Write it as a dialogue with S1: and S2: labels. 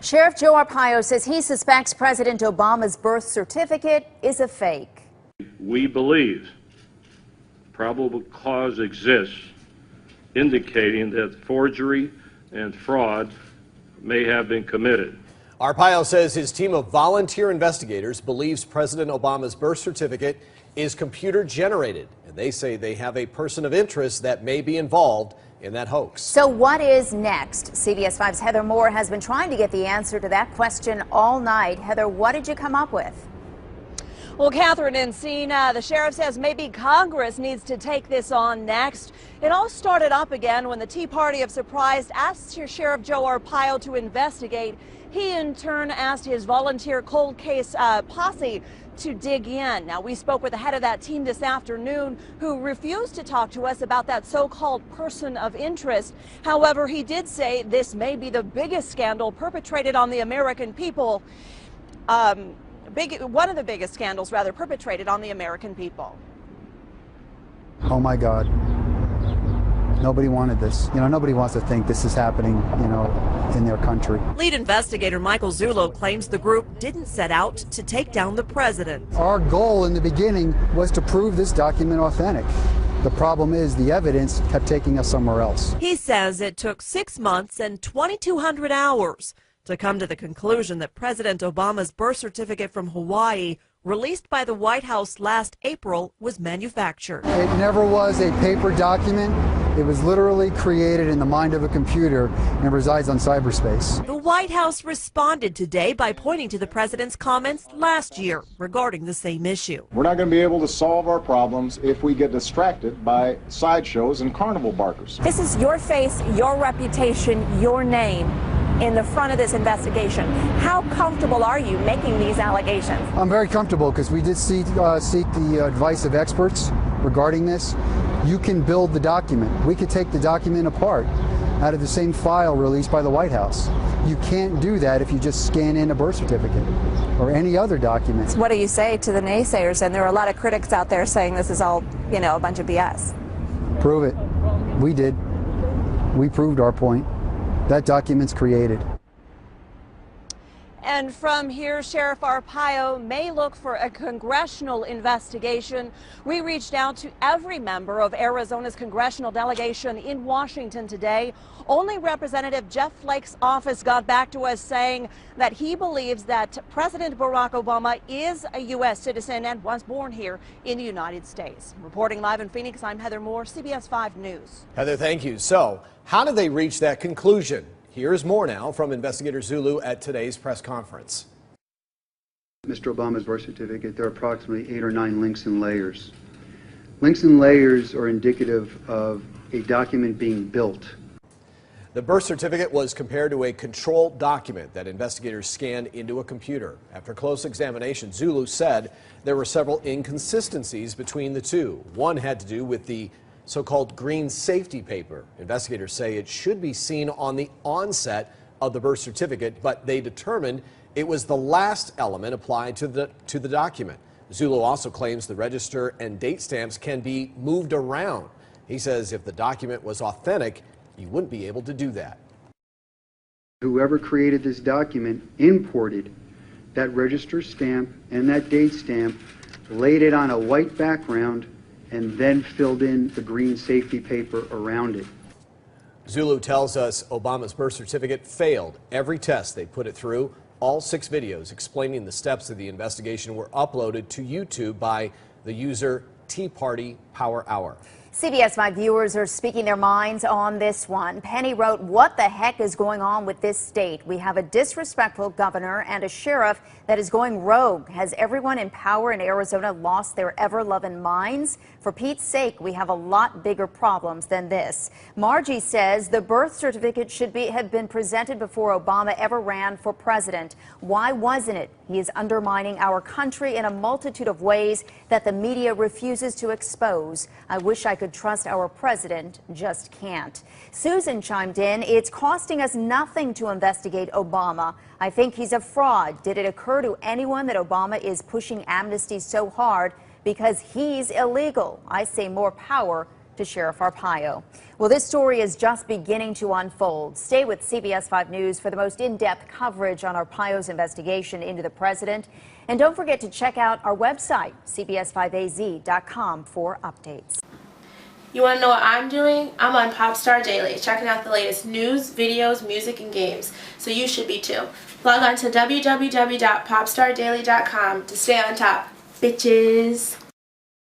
S1: Sheriff Joe Arpaio says he suspects President Obama's birth certificate is a fake.
S2: We believe probable cause exists indicating that forgery and fraud may have been committed.
S3: Arpaio says his team of volunteer investigators believes President Obama's birth certificate is computer generated, and they say they have a person of interest that may be involved in that hoax.
S1: So what is next? CBS 5's Heather Moore has been trying to get the answer to that question all night. Heather, what did you come up with?
S4: Well, Catherine Encina, the sheriff says maybe Congress needs to take this on next. It all started up again when the Tea Party of Surprise asked Sheriff Joe Arpaio to investigate. He in turn asked his volunteer cold case posse to dig in. Now, we spoke with the head of that team this afternoon who refused to talk to us about that so-called person of interest. However, he did say this may be the biggest scandal perpetrated on the American people. One of the biggest scandals, rather, perpetrated on the American people.
S5: Oh my God. Nobody wanted this. Nobody wants to think this is happening, in their country.
S4: Lead investigator Michael Zullo claims the group didn't set out to take down the president.
S5: Our goal in the beginning was to prove this document authentic. The problem is the evidence kept taking us somewhere else.
S4: He says it took 6 months and 2,200 hours to come to the conclusion that President Obama's birth certificate from Hawaii, released by the White House last April, was manufactured.
S5: It never was a paper document. It was literally created in the mind of a computer and resides on cyberspace.
S4: The White House responded today by pointing to the president's comments last year regarding the same issue.
S6: We're not going to be able to solve our problems if we get distracted by sideshows and carnival barkers.
S7: This is your face, your reputation, your name in the front of this investigation. How comfortable are you making these allegations?
S5: I'm very comfortable because we did seek the advice of experts regarding this. You can build the document. We could take the document apart out of the same file released by the White House. You can't do that if you just scan in a birth certificate or any other document.
S7: What do you say to the naysayers? And there are a lot of critics out there saying this is all, a bunch of BS.
S5: Prove it. We did. We proved our point. That document's created.
S4: And from here, Sheriff Arpaio may look for a congressional investigation. We reached out to every member of Arizona's congressional delegation in Washington today. Only Representative Jeff Flake's office got back to us saying that he believes that President Barack Obama is a U.S. citizen and was born here in the United States. Reporting live in Phoenix, I'm Heather Moore, CBS 5 News.
S3: Heather, thank you. So, how did they reach that conclusion? Here's more now from Investigator Zulu at today's press conference.
S8: Mr. Obama's birth certificate, there are approximately 8 or 9 links and layers. Links and layers are indicative of a document being built.
S3: The birth certificate was compared to a controlled document that investigators scanned into a computer. After close examination, Zulu said there were several inconsistencies between the two. One had to do with the so-called green safety paper. Investigators say it should be seen on the onset of the birth certificate, but they determined it was the last element applied to the document. Zulu also claims the register and date stamps can be moved around. He says if the document was authentic, you wouldn't be able to do that.
S8: Whoever created this document imported that register stamp and that date stamp, laid it on a white background, and then filled in the green safety paper around it.
S3: Zulu tells us Obama's birth certificate failed every test they put it through. All 6 videos explaining the steps of the investigation were uploaded to YouTube by the user Tea Party Power Hour.
S1: CBS 5 viewers are speaking their minds on this one. Penny wrote, "What the heck is going on with this state? We have a disrespectful governor and a sheriff that is going rogue. Has everyone in power in Arizona lost their ever-loving minds? For Pete's sake, we have a lot bigger problems than this." Margie says the birth certificate should have been presented before Obama ever ran for president. Why wasn't it? He is undermining our country in a multitude of ways that the media refuses to expose. I wish I could trust our president, just can't. Susan chimed in, "It's costing us nothing to investigate Obama. I think he's a fraud. Did it occur to anyone that Obama is pushing amnesty so hard because he's illegal? I say more power to Sheriff Arpaio. Well, this story is just beginning to unfold. Stay with CBS 5 News for the most in-depth coverage on Arpaio's investigation into the president. And don't forget to check out our website, cbs5az.com, for updates.
S9: You want to know what I'm doing? I'm on Popstar Daily, checking out the latest news, videos, music, and games. So you should be too. Log on to www.popstardaily.com to stay on top, bitches.